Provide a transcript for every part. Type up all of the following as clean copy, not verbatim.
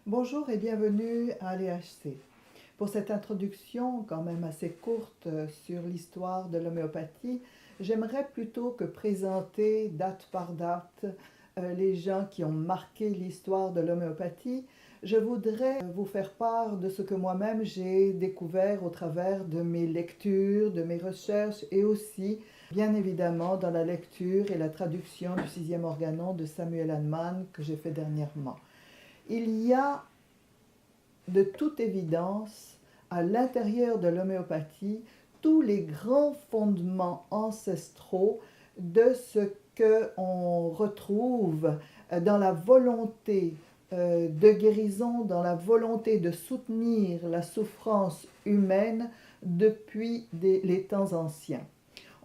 Bonjour et bienvenue à l'EHC. Pour cette introduction quand même assez courte sur l'histoire de l'homéopathie, j'aimerais plutôt que présenter date par date les gens qui ont marqué l'histoire de l'homéopathie. Je voudrais vous faire part de ce que moi-même j'ai découvert au travers de mes lectures, de mes recherches et aussi, bien évidemment, dans la lecture et la traduction du sixième organon de Samuel Hahnemann que j'ai fait dernièrement. Il y a de toute évidence à l'intérieur de l'homéopathie tous les grands fondements ancestraux de ce qu'on retrouve dans la volonté de guérison, dans la volonté de soutenir la souffrance humaine depuis les temps anciens.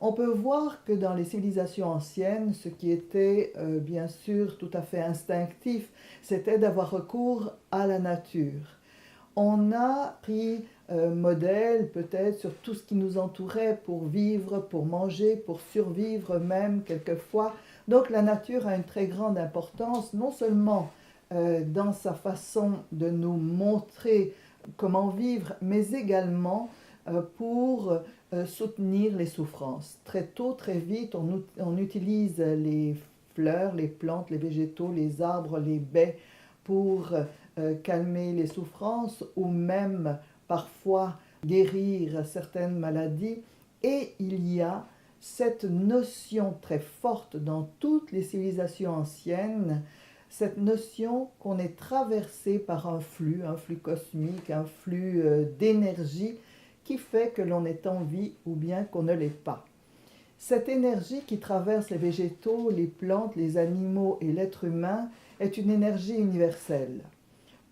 On peut voir que dans les civilisations anciennes, ce qui était bien sûr tout à fait instinctif, c'était d'avoir recours à la nature. On a pris modèle peut-être sur tout ce qui nous entourait pour vivre, pour manger, pour survivre même quelquefois. Donc la nature a une très grande importance, non seulement dans sa façon de nous montrer comment vivre, mais également pour soutenir les souffrances. Très tôt, très vite, on utilise les fleurs, les plantes, les végétaux, les arbres, les baies pour calmer les souffrances ou même parfois guérir certaines maladies. Et il y a cette notion très forte dans toutes les civilisations anciennes, cette notion qu'on est traversé par un flux cosmique, un flux d'énergie qui fait que l'on est en vie ou bien qu'on ne l'est pas. Cette énergie qui traverse les végétaux, les plantes, les animaux et l'être humain est une énergie universelle.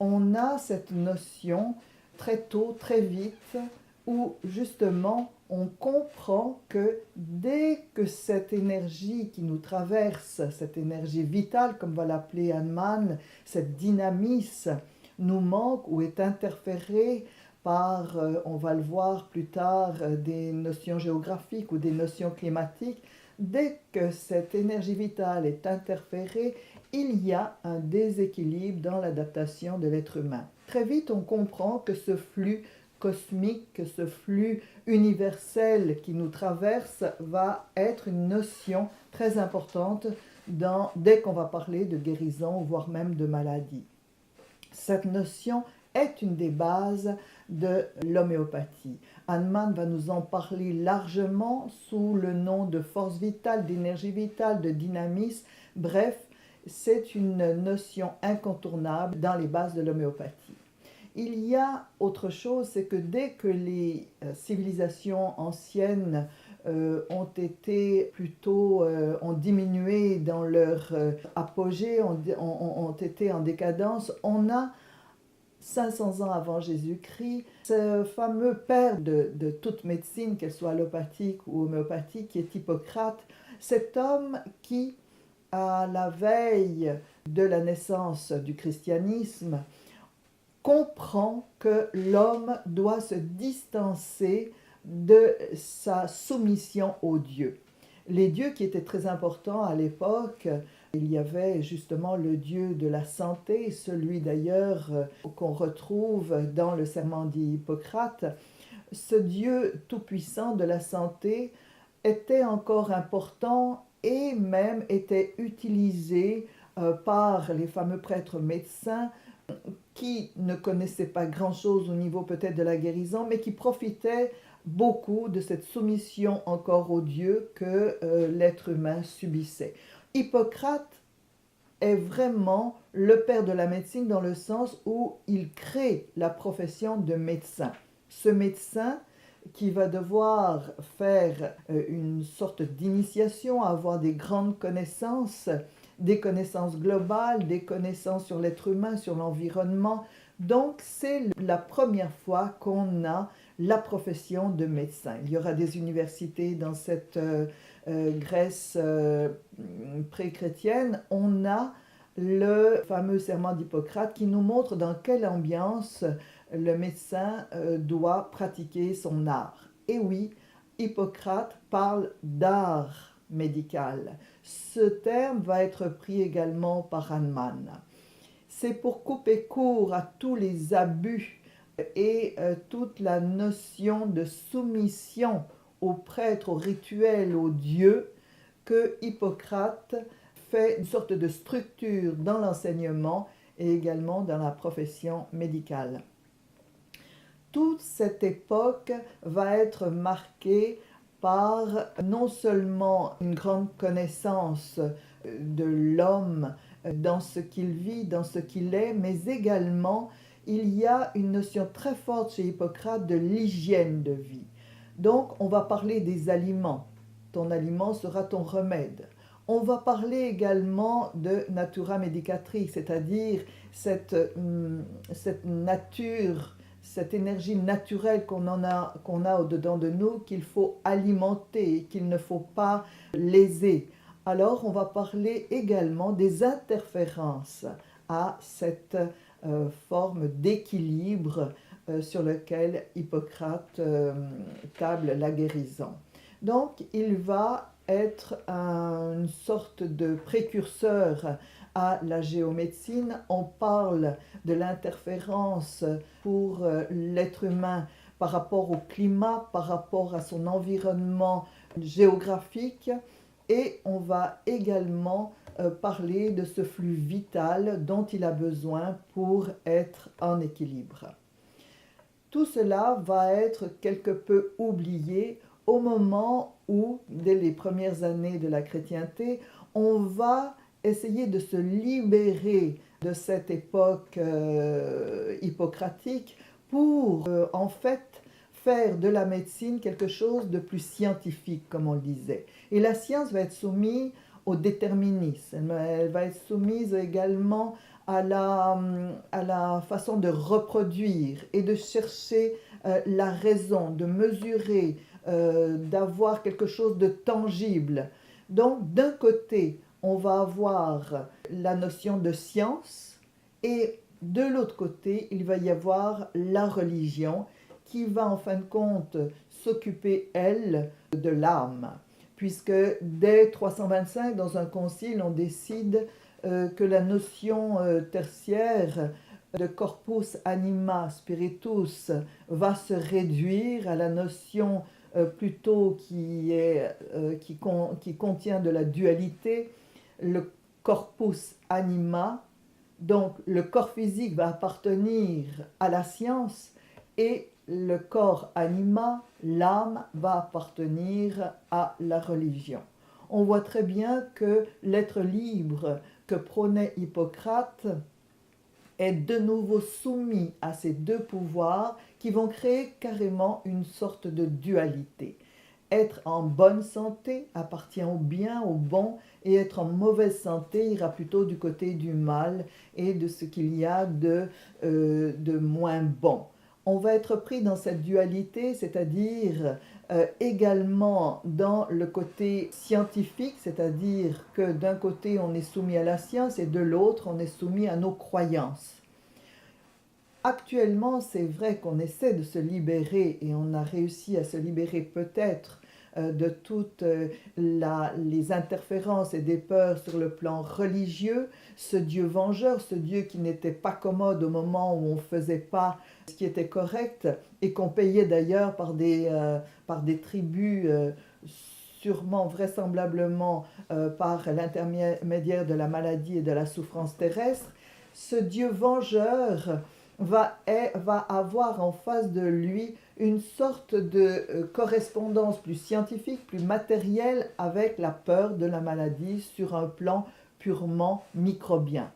On a cette notion très tôt, très vite, où justement on comprend que dès que cette énergie qui nous traverse, cette énergie vitale, comme va l'appeler Hahnemann, cette dynamisme, nous manque ou est interférée par, on va le voir plus tard, des notions géographiques ou des notions climatiques, dès que cette énergie vitale est interférée, il y a un déséquilibre dans l'adaptation de l'être humain. Très vite, on comprend que ce flux cosmique, que ce flux universel qui nous traverse va être une notion très importante dès qu'on va parler de guérison, voire même de maladie. Cette notion est une des bases de l'homéopathie. Hahnemann va nous en parler largement sous le nom de force vitale, d'énergie vitale, de dynamisme. Bref, c'est une notion incontournable dans les bases de l'homéopathie. Il y a autre chose, c'est que dès que les civilisations anciennes ont diminué dans leur apogée, ont été en décadence, on a 500 ans avant Jésus-Christ, ce fameux père de toute médecine, qu'elle soit allopathique ou homéopathique, qui est Hippocrate, cet homme qui, à la veille de la naissance du christianisme, comprend que l'homme doit se distancer de sa soumission aux dieux. Les dieux qui étaient très importants à l'époque, il y avait justement le dieu de la santé, celui d'ailleurs qu'on retrouve dans le serment d'Hippocrate. Ce dieu tout-puissant de la santé était encore important et même était utilisé par les fameux prêtres médecins qui ne connaissaient pas grand-chose au niveau peut-être de la guérison, mais qui profitaient beaucoup de cette soumission encore aux dieux que l'être humain subissait. Hippocrate est vraiment le père de la médecine dans le sens où il crée la profession de médecin. Ce médecin qui va devoir faire une sorte d'initiation, avoir des grandes connaissances, des connaissances globales, des connaissances sur l'être humain, sur l'environnement. Donc c'est la première fois qu'on a la profession de médecin. Il y aura des universités dans cette Grèce pré-chrétienne. On a le fameux serment d'Hippocrate qui nous montre dans quelle ambiance le médecin doit pratiquer son art. Et oui, Hippocrate parle d'art médical. Ce terme va être pris également par Hahnemann. c'est pour couper court à tous les abus et toute la notion de soumission aux prêtres, aux rituels, aux dieux, que Hippocrate fait une sorte de structure dans l'enseignement et également dans la profession médicale. Toute cette époque va être marquée par non seulement une grande connaissance de l'homme dans ce qu'il vit, dans ce qu'il est, mais également il y a une notion très forte chez Hippocrate de l'hygiène de vie. Donc on va parler des aliments. Ton aliment sera ton remède. On va parler également de natura medicatrix, c'est-à-dire cette nature, cette énergie naturelle qu'on a au-dedans de nous, qu'il faut alimenter, qu'il ne faut pas léser. Alors on va parler également des interférences à cette forme d'équilibre sur lequel Hippocrate table la guérison. Donc il va être une sorte de précurseur à la géomédecine. On parle de l'interférence pour l'être humain par rapport au climat, par rapport à son environnement géographique, et on va également parler de ce flux vital dont il a besoin pour être en équilibre. Tout cela va être quelque peu oublié au moment où, dès les premières années de la chrétienté, on va essayer de se libérer de cette époque hippocratique pour en fait faire de la médecine quelque chose de plus scientifique, comme on le disait. Et la science va être soumise au déterminisme, elle va être soumise également à la façon de reproduire et de chercher la raison, de mesurer, d'avoir quelque chose de tangible. Donc d'un côté, on va avoir la notion de science et de l'autre côté, il va y avoir la religion qui va en fin de compte s'occuper, elle, de l'âme. Puisque dès 325, dans un concile, on décide que la notion tertiaire de corpus anima spiritus va se réduire à la notion plutôt qui contient de la dualité, le corpus anima, donc le corps physique va appartenir à la science et le corps anima, l'âme, va appartenir à la religion. On voit très bien que l'être libre que prônait Hippocrate est de nouveau soumis à ces deux pouvoirs qui vont créer carrément une sorte de dualité. Être en bonne santé appartient au bien, au bon, et être en mauvaise santé ira plutôt du côté du mal et de ce qu'il y a de moins bon. On va être pris dans cette dualité, c'est-à-dire également dans le côté scientifique, c'est-à-dire que d'un côté on est soumis à la science et de l'autre on est soumis à nos croyances. Actuellement, c'est vrai qu'on essaie de se libérer et on a réussi à se libérer peut-être de toutes les interférences et des peurs sur le plan religieux, ce Dieu vengeur, ce Dieu qui n'était pas commode au moment où on ne faisait pas ce qui était correct et qu'on payait d'ailleurs par des tribus sûrement, vraisemblablement par l'intermédiaire de la maladie et de la souffrance terrestre. Ce Dieu vengeur va avoir en face de lui une sorte de correspondance plus scientifique, plus matérielle avec la peur de la maladie sur un plan purement microbien.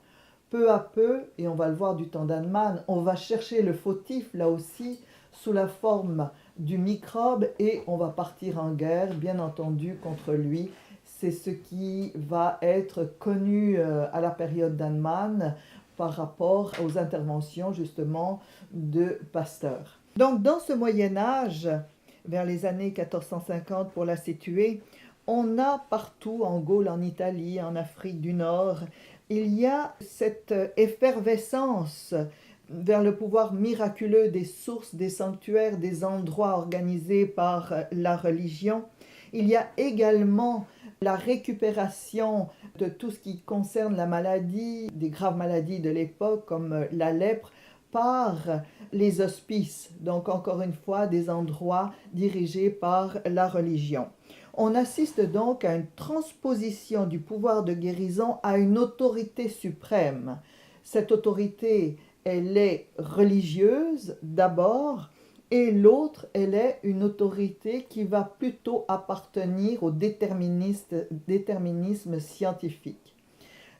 Peu à peu, et on va le voir du temps d'Hahnemann, on va chercher le fautif là aussi sous la forme du microbe et on va partir en guerre, bien entendu, contre lui. C'est ce qui va être connu à la période d'Hahnemann par rapport aux interventions justement de Pasteur. Donc dans ce Moyen-Âge, vers les années 1450 pour la situer, on a partout en Gaule, en Italie, en Afrique du Nord, il y a cette effervescence vers le pouvoir miraculeux des sources, des sanctuaires, des endroits organisés par la religion. Il y a également la récupération de tout ce qui concerne la maladie, des graves maladies de l'époque comme la lèpre, par les hospices, donc encore une fois des endroits dirigés par la religion. On assiste donc à une transposition du pouvoir de guérison à une autorité suprême. Cette autorité, elle est religieuse d'abord, et l'autre, elle est une autorité qui va plutôt appartenir au déterminisme scientifique.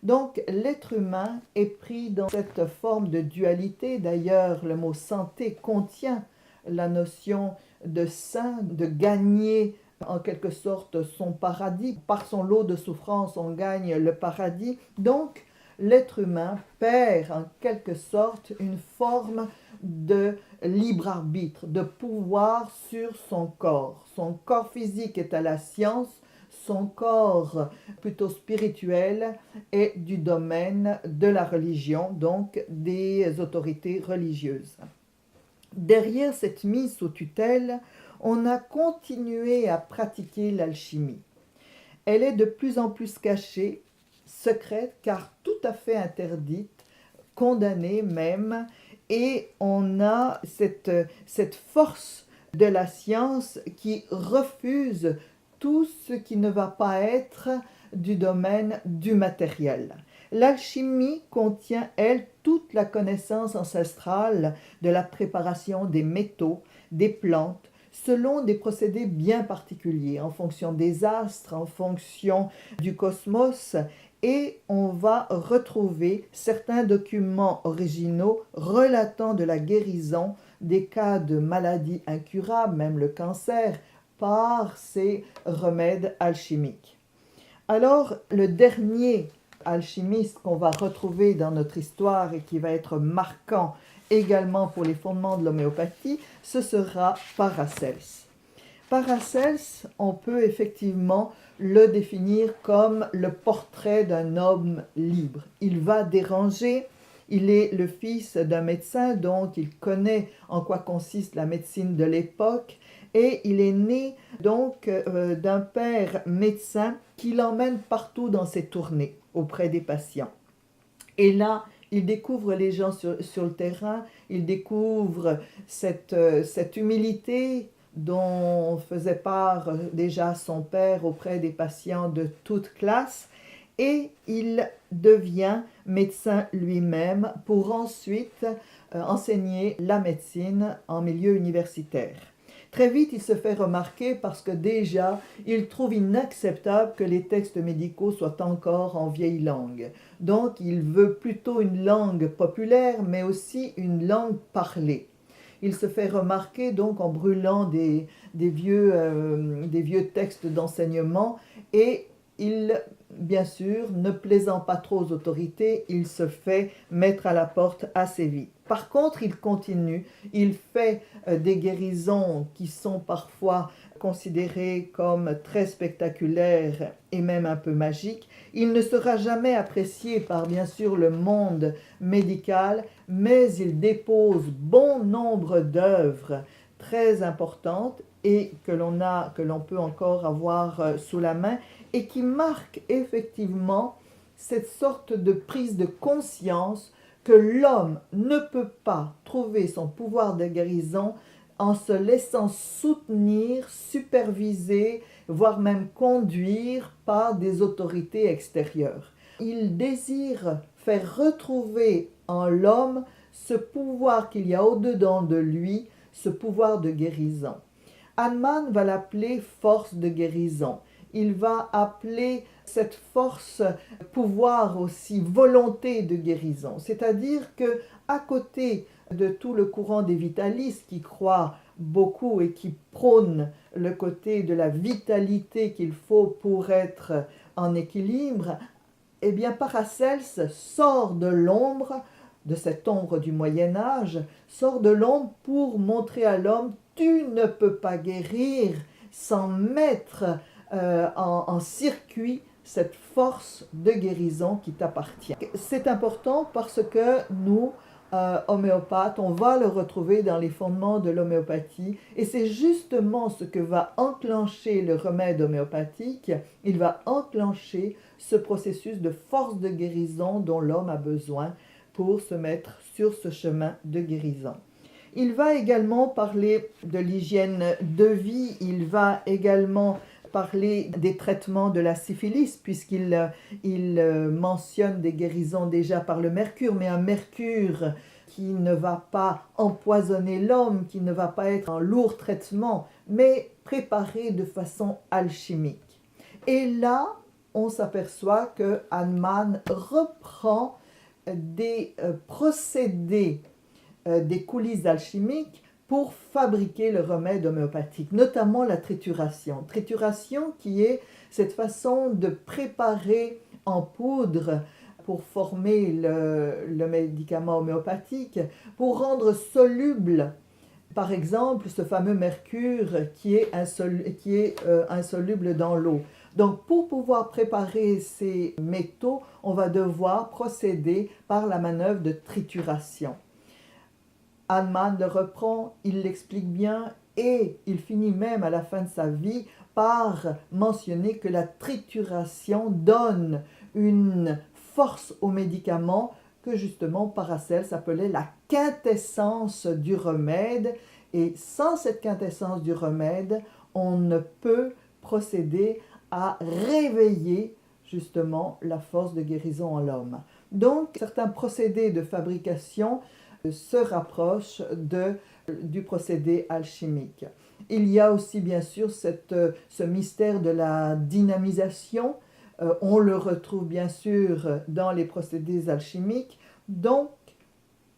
Donc l'être humain est pris dans cette forme de dualité. D'ailleurs, le mot santé contient la notion de saint, de gagner en quelque sorte son paradis. Par son lot de souffrance, on gagne le paradis. Donc l'être humain perd en quelque sorte une forme de libre arbitre, de pouvoir sur son corps. Son corps physique est à la science, son corps plutôt spirituel est du domaine de la religion, donc des autorités religieuses. Derrière cette mise sous tutelle, on a continué à pratiquer l'alchimie. Elle est de plus en plus cachée, secrète, car tout à fait interdite, condamnée même, et on a cette force de la science qui refuse tout ce qui ne va pas être du domaine du matériel. L'alchimie contient, elle, toute la connaissance ancestrale de la préparation des métaux, des plantes, selon des procédés bien particuliers, en fonction des astres, en fonction du cosmos, et on va retrouver certains documents originaux relatant de la guérison des cas de maladies incurables, même le cancer, par ces remèdes alchimiques. Alors, le dernier alchimiste qu'on va retrouver dans notre histoire et qui va être marquant également pour les fondements de l'homéopathie, ce sera Paracelse. Paracelse, on peut effectivement le définir comme le portrait d'un homme libre. Il va déranger, il est le fils d'un médecin, donc il connaît en quoi consiste la médecine de l'époque, et il est né donc d'un père médecin qui l'emmène partout dans ses tournées auprès des patients. Et là, il découvre les gens sur le terrain, il découvre cette humilité dont faisait part déjà son père auprès des patients de toute classe, et il devient médecin lui-même pour ensuite enseigner la médecine en milieu universitaire. Très vite, il se fait remarquer parce que déjà, il trouve inacceptable que les textes médicaux soient encore en vieille langue. Donc, il veut plutôt une langue populaire, mais aussi une langue parlée. Il se fait remarquer donc en brûlant des vieux textes d'enseignement, et il, bien sûr, ne plaisant pas trop aux autorités, il se fait mettre à la porte assez vite. Par contre, il continue, il fait des guérisons qui sont parfois considérées comme très spectaculaires et même un peu magiques. Il ne sera jamais apprécié par, bien sûr, le monde médical, mais il dépose bon nombre d'œuvres très importantes et que l'on peut encore avoir sous la main, et qui marquent effectivement cette sorte de prise de conscience que l'homme ne peut pas trouver son pouvoir de guérison en se laissant soutenir, superviser, voire même conduire par des autorités extérieures. Il désire faire retrouver en l'homme ce pouvoir qu'il y a au-dedans de lui, ce pouvoir de guérison. Hahnemann va l'appeler force de guérison. Il va appeler cette force pouvoir aussi, volonté de guérison. C'est-à-dire que à côté de tout le courant des vitalistes qui croient beaucoup et qui prônent le côté de la vitalité qu'il faut pour être en équilibre, eh bien Paracelse sort de l'ombre, de cette ombre du Moyen-Âge, sort de l'ombre pour montrer à l'homme: tu ne peux pas guérir sans mettre en circuit cette force de guérison qui t'appartient. C'est important parce que nous, homéopathe, on va le retrouver dans les fondements de l'homéopathie, et c'est justement ce que va enclencher le remède homéopathique. Il va enclencher ce processus de force de guérison dont l'homme a besoin pour se mettre sur ce chemin de guérison. Il va également parler de l'hygiène de vie, il va également parler des traitements de la syphilis, puisqu'il mentionne des guérisons déjà par le mercure, mais un mercure qui ne va pas empoisonner l'homme, qui ne va pas être un lourd traitement, mais préparé de façon alchimique. Et là, on s'aperçoit que Hahnemann reprend des procédés des coulisses alchimiques pour fabriquer le remède homéopathique, notamment la trituration. Trituration qui est cette façon de préparer en poudre pour former le médicament homéopathique, pour rendre soluble, par exemple, ce fameux mercure qui est insoluble dans l'eau. Donc, pour pouvoir préparer ces métaux, on va devoir procéder par la manœuvre de trituration. Hahnemann le reprend, il l'explique bien et il finit même à la fin de sa vie par mentionner que la trituration donne une force au médicament que justement Paracelse appelait la quintessence du remède. Et sans cette quintessence du remède, on ne peut procéder à réveiller justement la force de guérison en l'homme. Donc, certains procédés de fabrication se rapproche du procédé alchimique. Il y a aussi bien sûr ce mystère de la dynamisation. On le retrouve bien sûr dans les procédés alchimiques. Donc,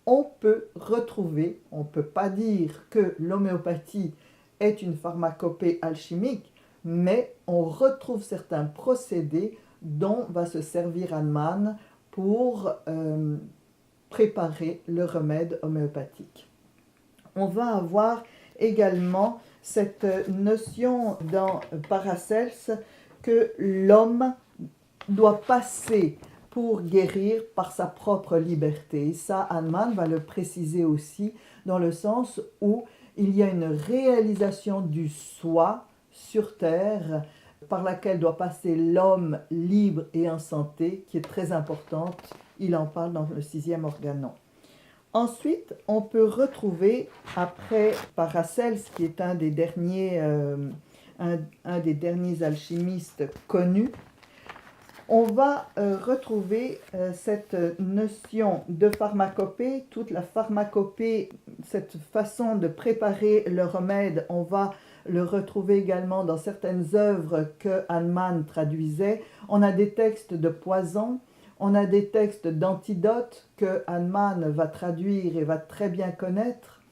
on peut retrouver, on ne peut pas dire que l'homéopathie est une pharmacopée alchimique, mais on retrouve certains procédés dont va se servir Hahnemann pour préparer le remède homéopathique. On va avoir également cette notion dans Paracelse que l'homme doit passer pour guérir par sa propre liberté. Et ça, Hahnemann va le préciser aussi dans le sens où il y a une réalisation du soi sur terre par laquelle doit passer l'homme libre et en santé, qui est très importante. Il en parle dans le 6e organon. Ensuite, on peut retrouver, après Paracelse, qui est un des derniers alchimistes connus, on va retrouver cette notion de pharmacopée, toute la pharmacopée, cette façon de préparer le remède, on va le retrouver également dans certaines œuvres que Hahnemann traduisait. On a des textes de poison, on a des textes d'antidotes que Hahnemann va traduire et va très bien connaître.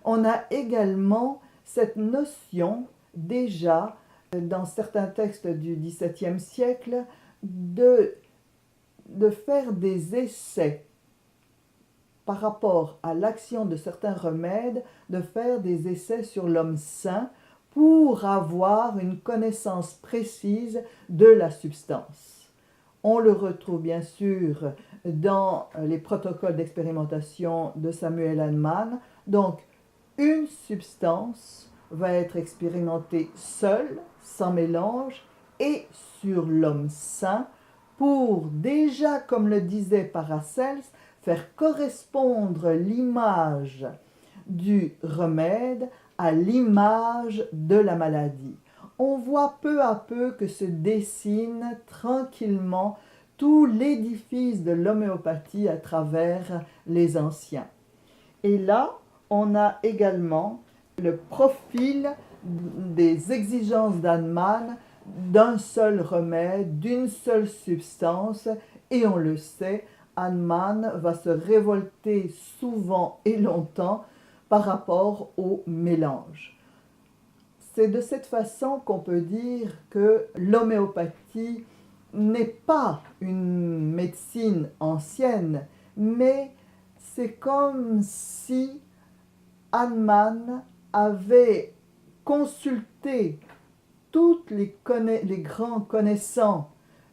On a également cette notion, déjà dans certains textes du XVIIe siècle, de faire des essais par rapport à l'action de certains remèdes, de faire des essais sur l'homme sain pour avoir une connaissance précise de la substance. On le retrouve bien sûr dans les protocoles d'expérimentation de Samuel Hahnemann. Donc, une substance va être expérimentée seule, sans mélange, et sur l'homme sain, pour déjà, comme le disait Paracelse, faire correspondre l'image du remède à l'image de la maladie. On voit peu à peu que se dessine tranquillement tout l'édifice de l'homéopathie à travers les anciens. Et là, on a également le profil des exigences d'Hahnemann d'un seul remède, d'une seule substance, et on le sait, Hahnemann va se révolter souvent et longtemps par rapport au mélange. C'est de cette façon qu'on peut dire que l'homéopathie n'est pas une médecine ancienne, mais c'est comme si Hahnemann avait consulté toutes les grands connaissants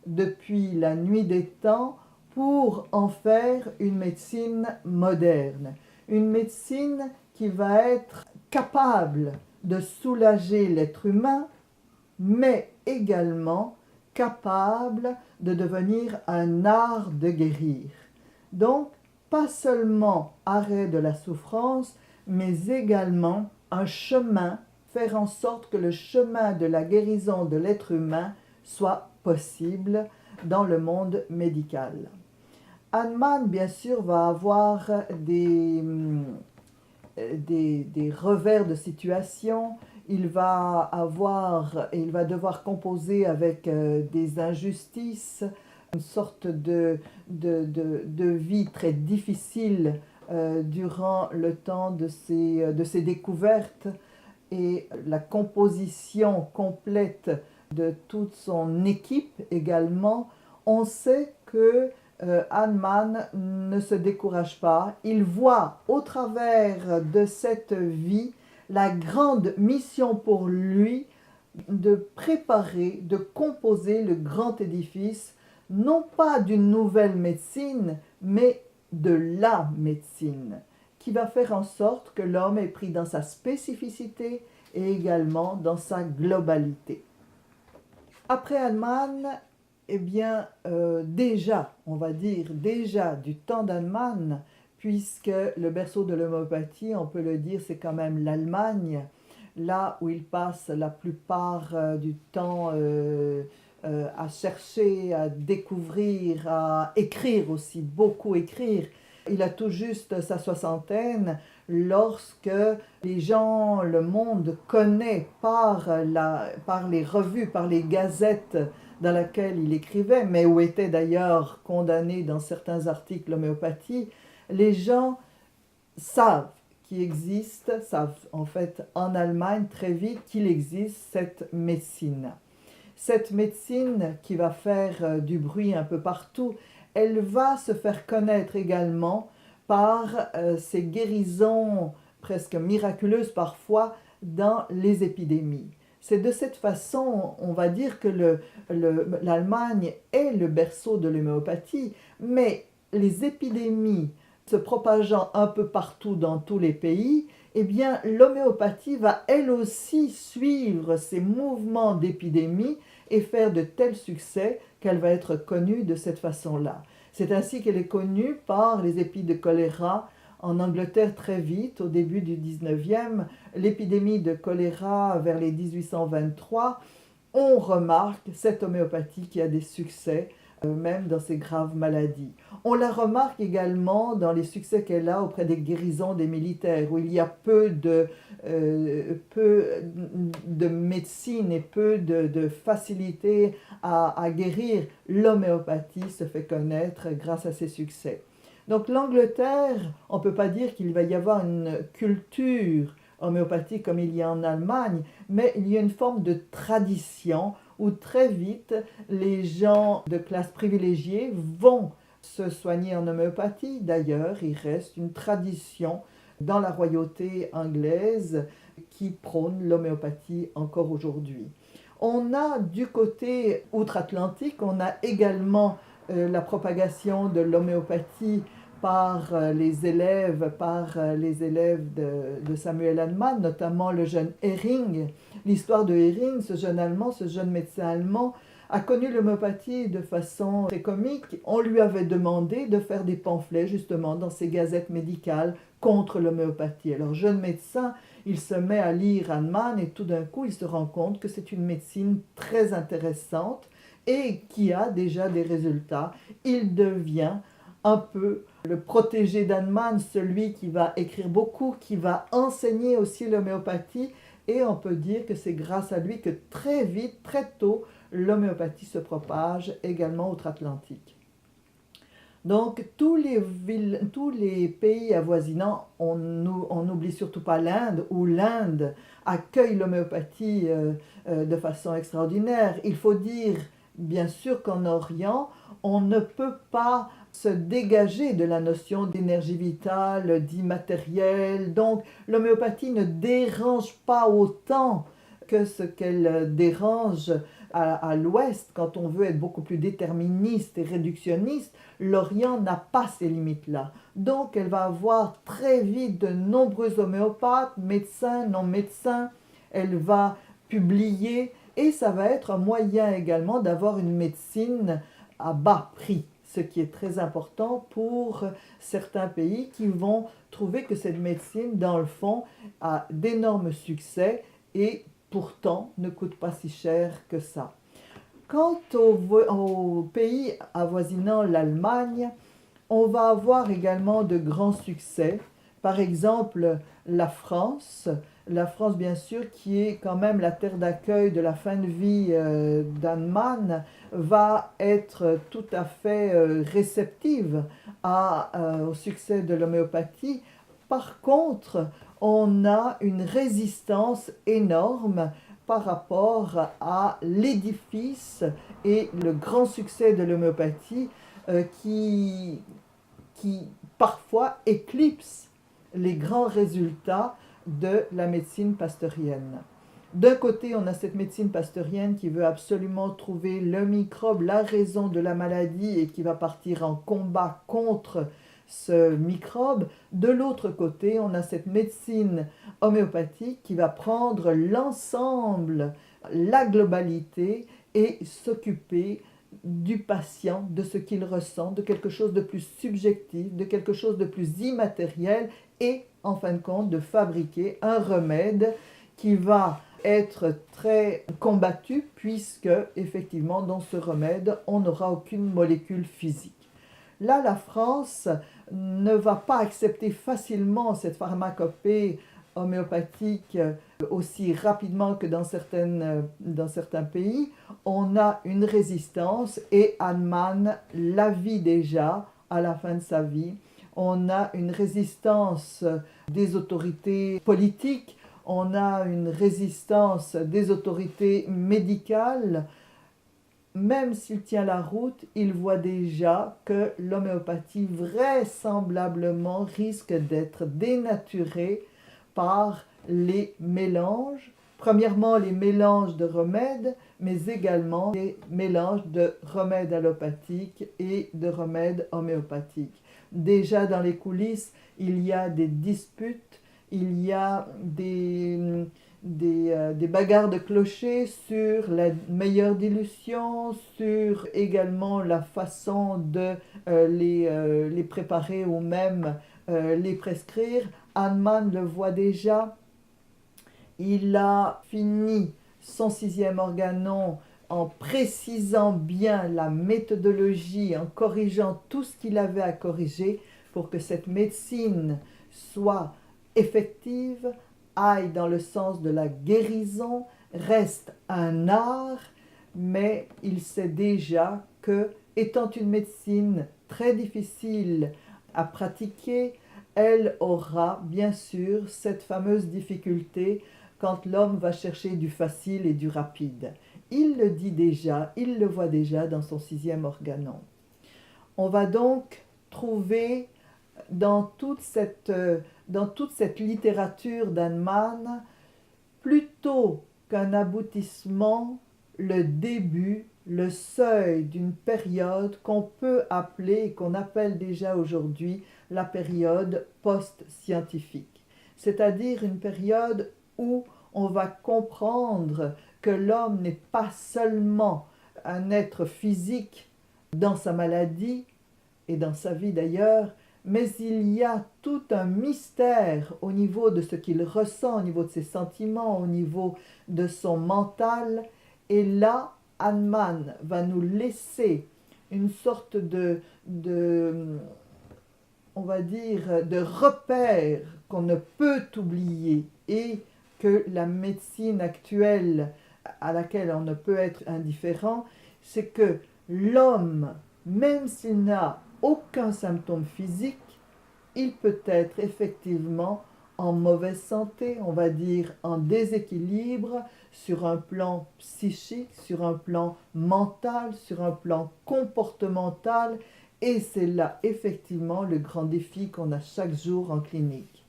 depuis la nuit des temps pour en faire une médecine moderne, une médecine qui va être capable de soulager l'être humain, mais également capable de devenir un art de guérir. Donc, pas seulement arrêt de la souffrance, mais également un chemin, faire en sorte que le chemin de la guérison de l'être humain soit possible dans le monde médical. Hahnemann, bien sûr, va avoir des revers de situation. Il va devoir composer avec des injustices, une sorte de vie très difficile durant le temps de ses découvertes, et la composition complète de toute son équipe également. On sait que Hahnemann ne se décourage pas. Il voit au travers de cette vie la grande mission pour lui de préparer, de composer le grand édifice, non pas d'une nouvelle médecine, mais de la médecine, qui va faire en sorte que l'homme est pris dans sa spécificité et également dans sa globalité. Après Hahnemann, eh bien, déjà, on va dire, déjà du temps d'Hahnemann, puisque le berceau de l'homéopathie, on peut le dire, c'est quand même l'Allemagne, là où il passe la plupart du temps à chercher, à découvrir, à écrire aussi, beaucoup écrire. Il a tout juste sa soixantaine lorsque les gens, le monde connaît par les revues, par les gazettes dans lesquelles il écrivait, mais où était d'ailleurs condamné dans certains articles l'homéopathie. Les gens savent qu'il existe, savent en fait en Allemagne très vite qu'il existe cette médecine. Cette médecine qui va faire du bruit un peu partout, elle va se faire connaître également par ses guérisons presque miraculeuses parfois dans les épidémies. C'est de cette façon, on va dire que l'Allemagne est le berceau de l'homéopathie, mais les épidémies se propageant un peu partout dans tous les pays, eh bien l'homéopathie va elle aussi suivre ces mouvements d'épidémie et faire de tels succès qu'elle va être connue de cette façon-là. C'est ainsi qu'elle est connue par les épidémies de choléra en Angleterre très vite, au début du 19e. L'épidémie de choléra vers les 1823, on remarque cette homéopathie qui a des succès, même dans ces graves maladies. On la remarque également dans les succès qu'elle a auprès des guérisons des militaires, où il y a peu de médecine et peu de facilité à guérir. L'homéopathie se fait connaître grâce à ses succès. Donc l'Angleterre, on ne peut pas dire qu'il va y avoir une culture homéopathique comme il y a en Allemagne, mais il y a une forme de tradition où très vite les gens de classe privilégiée vont se soigner en homéopathie. D'ailleurs, il reste une tradition dans la royauté anglaise qui prône l'homéopathie encore aujourd'hui. On a du côté outre-Atlantique, on a également la propagation de l'homéopathie par les élèves de Samuel Hahnemann, notamment le jeune Hering. L'histoire de Hering, ce jeune Allemand, ce jeune médecin allemand, a connu l'homéopathie de façon très comique. On lui avait demandé de faire des pamphlets justement dans ses gazettes médicales contre l'homéopathie. Alors jeune médecin, il se met à lire Hahnemann et tout d'un coup il se rend compte que c'est une médecine très intéressante et qui a déjà des résultats. Il devient un peu le protégé d'Hahnemann, celui qui va écrire beaucoup, qui va enseigner aussi l'homéopathie, et on peut dire que c'est grâce à lui que très vite, très tôt, l'homéopathie se propage également outre-Atlantique. Donc tous les pays avoisinants, on n'oublie surtout pas l'Inde, où l'Inde accueille l'homéopathie de façon extraordinaire. Il faut dire bien sûr qu'en Orient, on ne peut pas se dégager de la notion d'énergie vitale, d'immatériel. Donc l'homéopathie ne dérange pas autant que ce qu'elle dérange À l'Ouest, quand on veut être beaucoup plus déterministe et réductionniste, l'Orient n'a pas ces limites-là. Donc elle va avoir très vite de nombreux homéopathes, médecins, non-médecins. Elle va publier et ça va être un moyen également d'avoir une médecine à bas prix, ce qui est très important pour certains pays qui vont trouver que cette médecine, dans le fond, a d'énormes succès et pourtant ne coûte pas si cher que ça. Quant aux pays avoisinant l'Allemagne, on va avoir également de grands succès. Par exemple, la France. La France, bien sûr, qui est quand même la terre d'accueil de la fin de vie d'Hahnemann, va être tout à fait réceptive au succès de l'homéopathie. Par contre, on a une résistance énorme par rapport à l'édifice et le grand succès de l'homéopathie qui parfois éclipse les grands résultats de la médecine pasteurienne. D'un côté, on a cette médecine pasteurienne qui veut absolument trouver le microbe, la raison de la maladie et qui va partir en combat contre ce microbe. De l'autre côté, on a cette médecine homéopathique qui va prendre l'ensemble, la globalité et s'occuper du patient, de ce qu'il ressent, de quelque chose de plus subjectif, de quelque chose de plus immatériel et, en fin de compte, de fabriquer un remède qui va être très combattu puisque, effectivement, dans ce remède, on n'aura aucune molécule physique. Là, la France ne va pas accepter facilement cette pharmacopée homéopathique aussi rapidement que dans certains pays. On a une résistance et Hahnemann la vit déjà à la fin de sa vie. On a une résistance des autorités politiques, on a une résistance des autorités médicales. Même s'il tient la route, il voit déjà que l'homéopathie vraisemblablement risque d'être dénaturée par les mélanges. Premièrement, les mélanges de remèdes, mais également les mélanges de remèdes allopathiques et de remèdes homéopathiques. Déjà dans les coulisses, il y a des disputes, il y a des bagarres de clochers sur la meilleure dilution, sur également la façon de les préparer ou même les prescrire. Hahnemann le voit déjà. Il a fini son 6e organon en précisant bien la méthodologie, en corrigeant tout ce qu'il avait à corriger pour que cette médecine soit effective, aille dans le sens de la guérison, reste un art, mais il sait déjà que, étant une médecine très difficile à pratiquer, elle aura bien sûr cette fameuse difficulté quand l'homme va chercher du facile et du rapide. Il le dit déjà, il le voit déjà dans son 6e organon. On va donc trouver dans toute cette littérature d'Hahnemann, plutôt qu'un aboutissement, le début, le seuil d'une période qu'on peut appeler et qu'on appelle déjà aujourd'hui la période post-scientifique. C'est-à-dire une période où on va comprendre que l'homme n'est pas seulement un être physique dans sa maladie et dans sa vie d'ailleurs, mais il y a tout un mystère au niveau de ce qu'il ressent, au niveau de ses sentiments, au niveau de son mental. Et là, Hahnemann va nous laisser une sorte on va dire, de repère qu'on ne peut oublier et que la médecine actuelle à laquelle on ne peut être indifférent, c'est que l'homme, même s'il n'a aucun symptôme physique, il peut être effectivement en mauvaise santé, on va dire en déséquilibre sur un plan psychique, sur un plan mental, sur un plan comportemental, et c'est là effectivement le grand défi qu'on a chaque jour en clinique.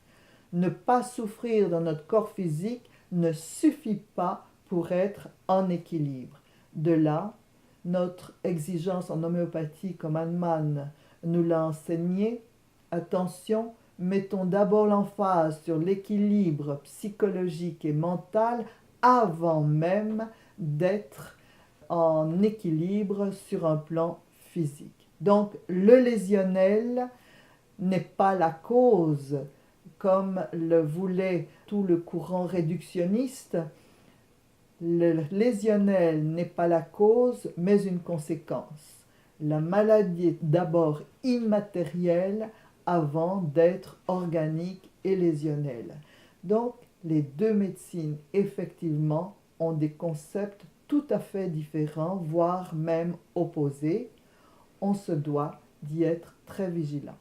Ne pas souffrir dans notre corps physique ne suffit pas pour être en équilibre. De là, notre exigence en homéopathie, comme Hahnemann nous l'a enseigné, attention, mettons d'abord l'emphase sur l'équilibre psychologique et mental avant même d'être en équilibre sur un plan physique. Donc le lésionnel n'est pas la cause, comme le voulait tout le courant réductionniste. Le lésionnel n'est pas la cause, mais une conséquence. La maladie est d'abord immatérielle avant d'être organique et lésionnelle. Donc, les deux médecines, effectivement, ont des concepts tout à fait différents, voire même opposés. On se doit d'y être très vigilant.